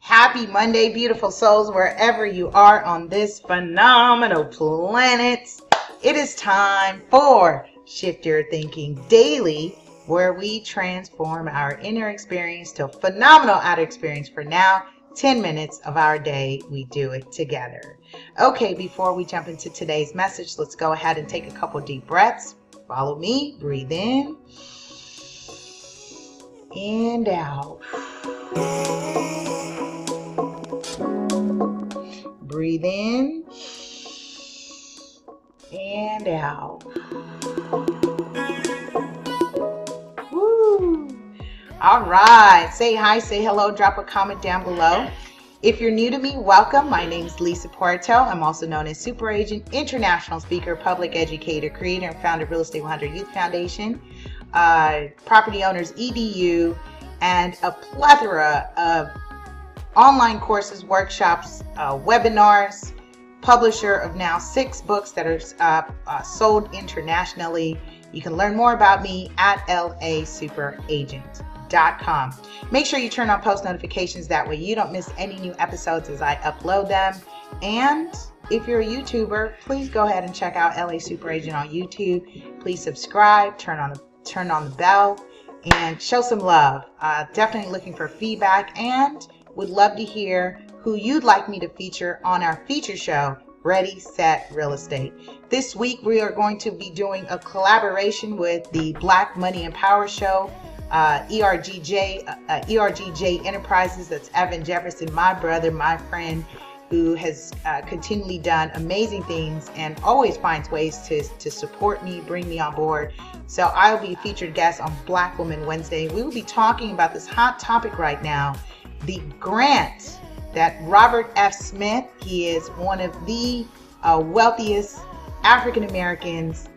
Happy Monday, beautiful souls, wherever you are on this phenomenal planet. It is time for Shift Your Thinking Daily, where we transform our inner experience to a phenomenal outer experience. For now, 10 minutes of our day, we do it together. Okay, before we jump into today's message, let's go ahead and take a couple deep breaths. Follow me. Breathe in and out. Breathe in and out. Woo! All right. Say hi, say hello, drop a comment down below. If you're new to me, welcome. My name is Lisa Puerto. I'm also known as Super Agent, international speaker, public educator, creator, and founder of Real Estate 100 Youth Foundation, Property Owners EDU, and a plethora of online courses, workshops, webinars, publisher of now 6 books that are sold internationally. You can learn more about me at lasuperagent.com. Make sure you turn on post notifications. That way you don't miss any new episodes as I upload them. And if you're a YouTuber, please go ahead and check out LA Super Agent on YouTube. Please subscribe, turn on the bell, and show some love. Definitely looking for feedback and would love to hear who you'd like me to feature on our feature show, Ready, Set, Real Estate. This week, we are going to be doing a collaboration with the Black Money and Power Show, ERGJ Enterprises. That's Evan Jefferson, my brother, my friend, who has continually done amazing things and always finds ways to support me, bring me on board. So I'll be a featured guest on Black Woman Wednesday. We will be talking about this hot topic right now, the grant that Robert F. Smith, he is one of the wealthiest African Americans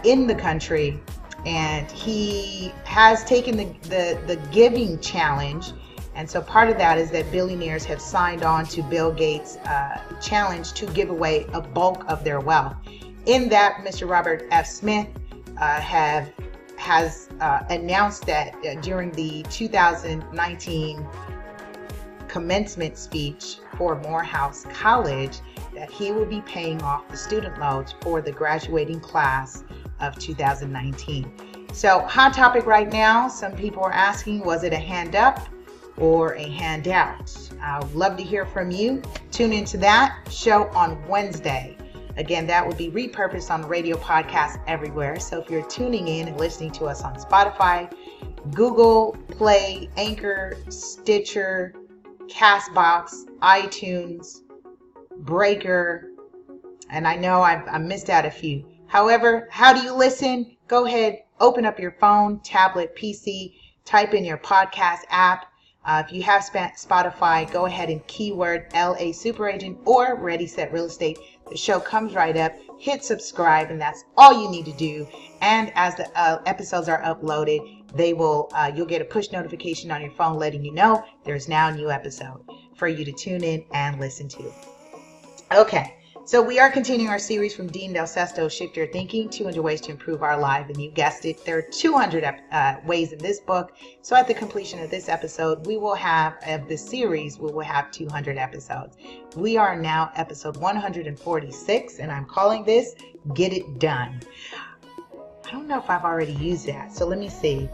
in the country, and he has taken the giving challenge. And so part of that is that billionaires have signed on to Bill Gates' challenge to give away a bulk of their wealth. In that, Mr. Robert F. Smith has announced that during the 2019 commencement speech for Morehouse College that he will be paying off the student loans for the graduating class of 2019. So hot topic right now, some people are asking, was it a hand up or a handout? I would love to hear from you. Tune into that show on Wednesday. Again, that will be repurposed on the radio podcast everywhere. So if you're tuning in and listening to us on Spotify, Google Play, Anchor, Stitcher, Castbox, iTunes, Breaker, and I know I missed out a few. However, how do you listen? Go ahead, open up your phone, tablet, PC, type in your podcast app. If you have Spotify, go ahead and keyword LA Super Agent or Ready, Set, Real Estate. The show comes right up. Hit subscribe, and that's all you need to do. And as the episodes are uploaded, you'll get a push notification on your phone letting you know there's now a new episode for you to tune in and listen to. Okay, so we are continuing our series from Dean Del Sesto, Shift Your Thinking, 200 Ways to Improve Our Life. And you guessed it, there are 200 ways in this book. So at the completion of this episode, we will have 200 episodes. We are now episode 146, and I'm calling this Get It Done. I don't know if I've already used that, so let me see.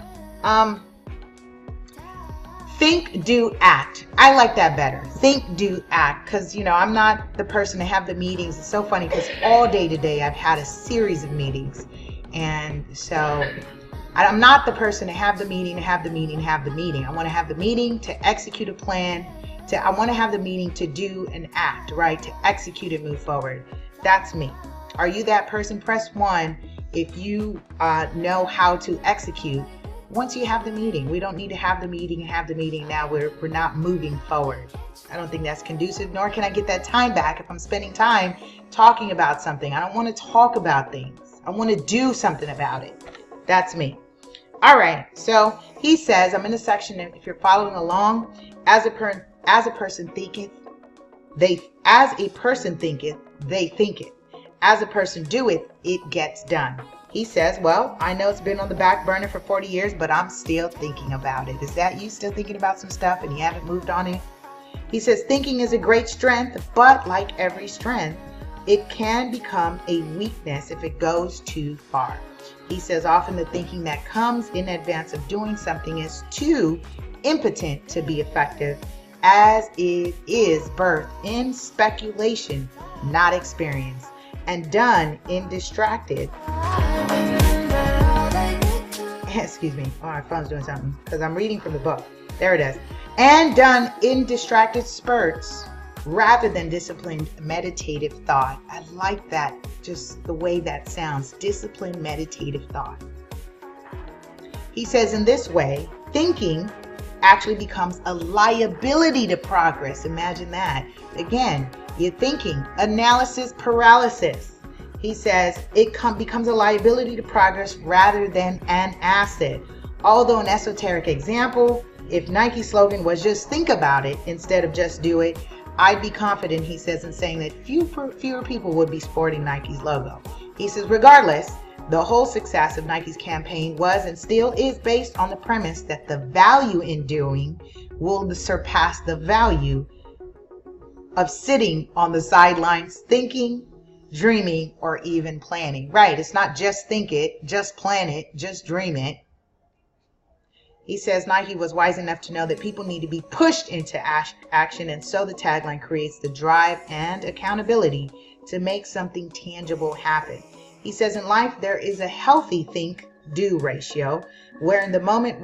Think, do, act. I like that better. Think, do, act. Because, I'm not the person to have the meetings. It's so funny because all day today I've had a series of meetings. And so I'm not the person to have the meeting, I want to have the meeting to execute a plan. I want to have the meeting to do and act, right? To execute and move forward. That's me. Are you that person? Press 1 if you know how to execute. Once you have the meeting, we don't need to have the meeting now. We're not moving forward. I don't think that's conducive, nor can I get that time back if I'm spending time talking about something. I don't want to talk about things. I want to do something about it. That's me. All right. So he says, I'm in a section, if you're following along, as a person thinketh, they think it. As a person doeth, it gets done. He says, well, I know it's been on the back burner for 40 years, but I'm still thinking about it. Is that you still thinking about some stuff and you haven't moved on it? He says, thinking is a great strength, but like every strength, it can become a weakness if it goes too far. He says, often the thinking that comes in advance of doing something is too impotent to be effective, as it is birthed in speculation, not experience, and done in distracted. Excuse me. Oh, my phone's doing something because I'm reading from the book. There it is. And done in distracted spurts rather than disciplined meditative thought. I like that, just the way that sounds. Disciplined meditative thought. He says in this way, thinking actually becomes a liability to progress. Imagine that. Again, you're thinking, analysis paralysis. He says it becomes a liability to progress rather than an asset. Although an esoteric example, if Nike's slogan was just think about it instead of just do it, I'd be confident, he says, in saying that fewer people would be sporting Nike's logo. He says, regardless, the whole success of Nike's campaign was and still is based on the premise that the value in doing will surpass the value of sitting on the sidelines thinking, dreaming, or even planning. Right, it's not just think it, just plan it, just dream it. He says Nike was wise enough to know that people need to be pushed into action, and so the tagline creates the drive and accountability to make something tangible happen. He says in life there is a healthy think-do ratio, wherein the moment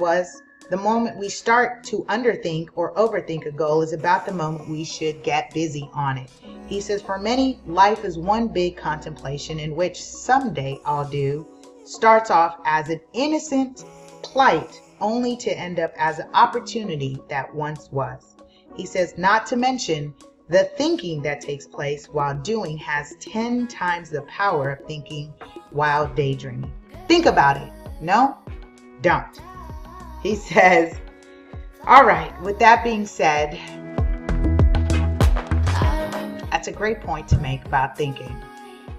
we start to underthink or overthink a goal is about the moment we should get busy on it. He says for many, life is one big contemplation in which someday I'll do starts off as an innocent plight, only to end up as an opportunity that once was. He says not to mention the thinking that takes place while doing has 10 times the power of thinking while daydreaming. Think about it. No, don't. He says, all right, with that being said, that's a great point to make about thinking.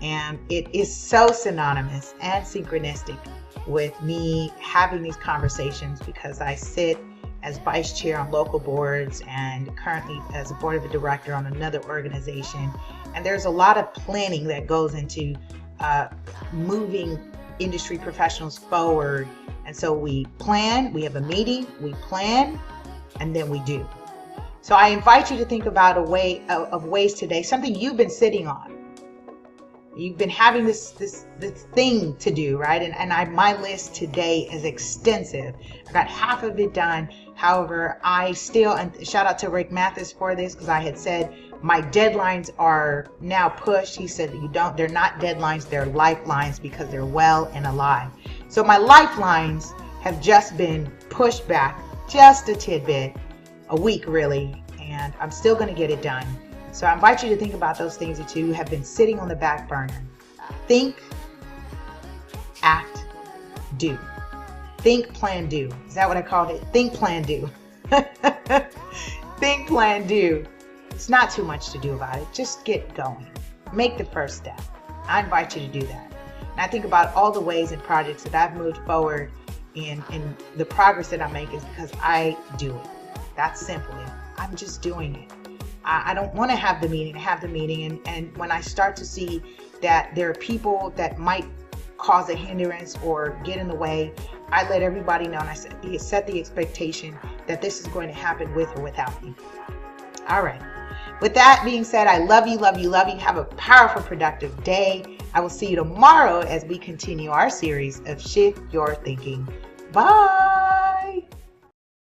And it is so synonymous and synchronistic with me having these conversations because I sit as vice chair on local boards and currently as a board of a director on another organization. And there's a lot of planning that goes into moving industry professionals forward. And so we plan, we have a meeting, we plan, and then we do. So I invite you to think about a way of ways today, something you've been sitting on. You've been having this thing to do, right? And my list today is extensive. I got half of it done. However, I still, and shout out to Rick Mathis for this, because I had said my deadlines are now pushed. He said they're not deadlines, they're lifelines because they're well and alive. So my lifelines have just been pushed back just a tidbit, a week really, and I'm still going to get it done. So I invite you to think about those things that you have been sitting on the back burner. Think, act, do. Think, plan, do. Is that what I called it? Think, plan, do. Think, plan, do. It's not too much to do about it. Just get going. Make the first step. I invite you to do that. And I think about all the ways and projects that I've moved forward in the progress that I make is because I do it. That's simply, I'm just doing it. I don't want to have the meeting, and when I start to see that there are people that might cause a hindrance or get in the way, I let everybody know, and I set the expectation that this is going to happen with or without me. All right. With that being said, I love you, love you, love you. Have a powerful, productive day. I will see you tomorrow as we continue our series of Shift Your Thinking. Bye.